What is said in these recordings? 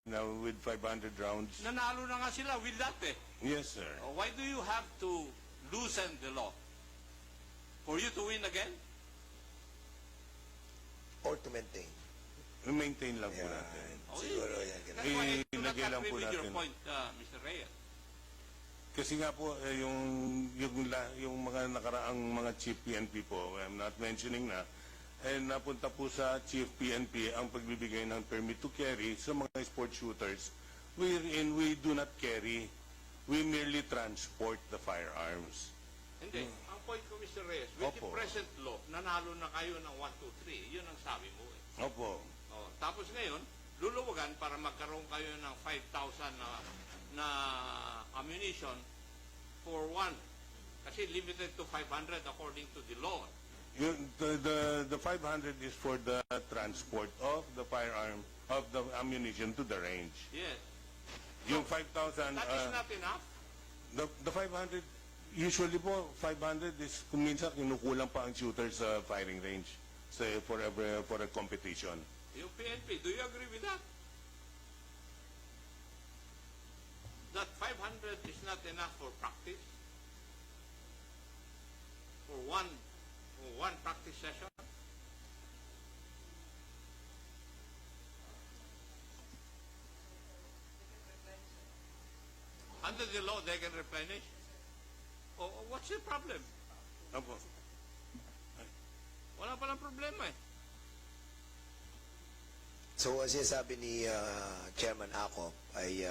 now with 500 rounds. Nanalo na nga sila with that eh. Yes, sir. Why do you have to loosen the law? For you to win again? Or to maintain. Maintain lang po Yan. natin. Siguro yan. That's why I do not Ilagay lang agree po with your natin. point, Mr. Reyes. Kasi nga po, yung mga nakaraang mga chief PNP po, I'm not mentioning na, napunta po sa chief PNP ang pagbibigay ng permit to carry sa mga sport shooters wherein we do not carry, we merely transport the firearms. Hindi. Ang point ko, Mr. Reyes, with the Opo. present law, nanalo na kayo ng 1, 2, 3. Yun ang sabi mo eh. Opo. Tapos ngayon, luluwagan para magkaroon kayo ng 5,000 na ammunition for one. Kasi limited to 500 according to the law. The 500 is for the transport of the firearm, of the ammunition to the range. Yes. Yung 5,000, That is not enough. the 500, usually po, 500 is kung minsan kinukulang pa ang shooter sa firing range for a competition. Yung PNP, do you agree with that? That 500 is not enough for practice? For one practice session? Under the law, they can replenish. What's the problem? Opo. Wala palang problema eh. So, ang sinasabi ni Chairman Acop ay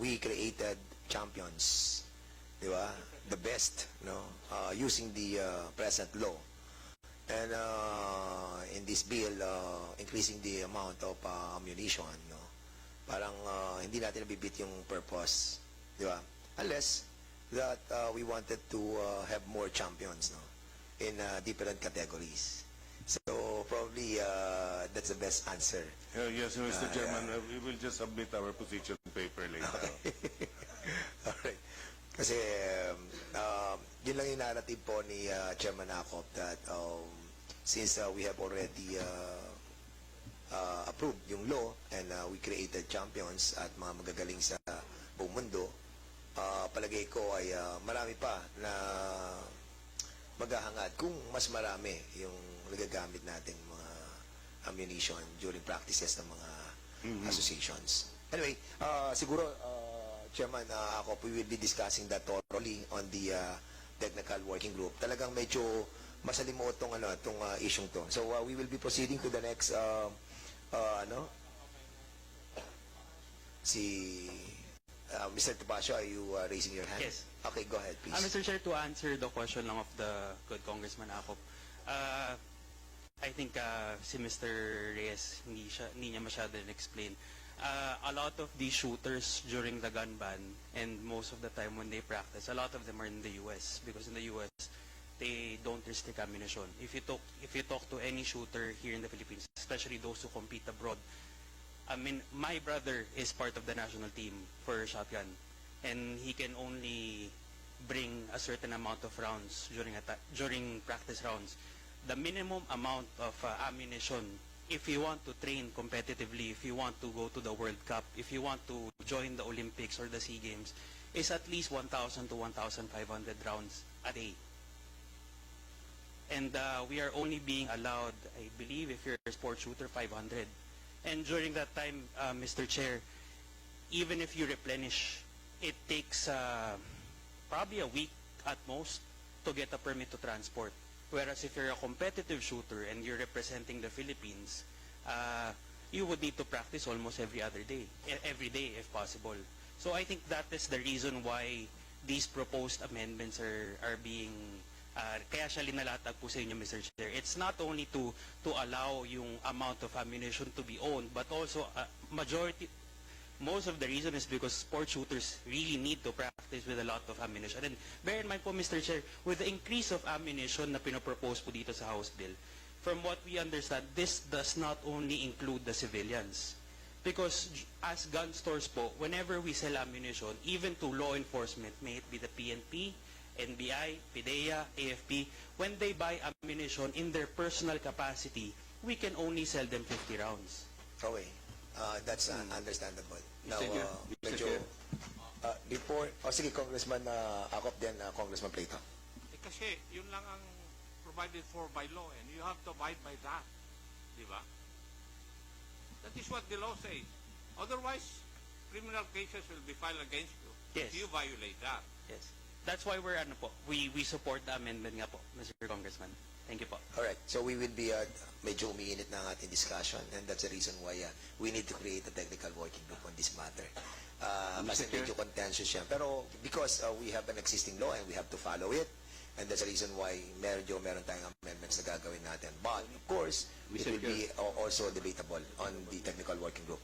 we created champions, di ba? The best, no? Using the present law. And in this bill, increasing the amount of ammunition, no? Parang hindi natin nabibit yung purpose, di ba? Unless that we wanted to have more champions, no? In different categories. So probably that's the best answer. Yes, Mr. Chairman, we will just submit our position paper later. Alright. Kasi yun lang yung narrative po ni Chairman Acop that since we have already approved yung law and we created champions at mga magagaling sa buong mundo, palagay ko ay marami pa na maghahangad kung mas marami yung nagagamit nating mga ammunition during practices ng mga associations. Anyway, siguro, Chairman, ako, we will be discussing that thoroughly on the technical working group. Talagang medyo masalimuot tong isyong to. So, we will be proceeding to the next, Mr. Topacio, are you raising your hand? Yes. Okay, go ahead, please. Mr. Chair, to answer the question lang of the good Congressman Acop, I think si Mr. Reyes hindi niya masyado explain. A lot of these shooters during the gun ban and most of the time when they practice, a lot of them are in the US because in the US they don't restrict ammunition. If you talk to any shooter here in the Philippines, especially those who compete abroad, I mean, my brother is part of the national team for shotgun, and he can only bring a certain amount of rounds during practice rounds. The minimum amount of ammunition, if you want to train competitively, if you want to go to the World Cup, if you want to join the Olympics or the SEA Games, is at least 1,000 to 1,500 rounds a day. And we are only being allowed, I believe, if you're a sport shooter, 500. And during that time, Mr. Chair, even if you replenish, it takes probably a week at most to get a permit to transport. Whereas if you're a competitive shooter and you're representing the Philippines, you would need to practice almost every day if possible. So I think that is the reason why these proposed amendments are being kaya siya linalatag po sa inyo, Mr. Chair. It's not only to allow yung amount of ammunition to be owned, but also most of the reason is because sport shooters really need to practice with a lot of ammunition. And bear in mind po, Mr. Chair, with the increase of ammunition na pinopropose po dito sa House Bill, from what we understand, this does not only include the civilians. Because as gun stores po, whenever we sell ammunition, even to law enforcement, may it be the PNP, NBI, PIDEA, AFP, when they buy ammunition in their personal capacity, we can only sell them 50 rounds. Okay. That's understandable. Now, Mr. Chair, Mr. medyo, Chair. before, sige, Congressman Acop, then Congressman Plato. Kasi yun lang ang provided for by law and you have to abide by that. Di ba? That is what the law says. Otherwise, criminal cases will be filed against you Yes. if you violate that. Yes. That's why we support the amendment nga po, Mr. Congressman. Thank you po. Alright, so we will be, medyo umiinit na ang ating discussion, and that's the reason why we need to create a technical working group on this matter. Kasi Mr. Chair. medyo contentious siya. Pero because we have an existing law and we have to follow it, and that's the reason why meron tayong amendments na gagawin natin. But, of course, it Mr. will be also debatable on the technical working group.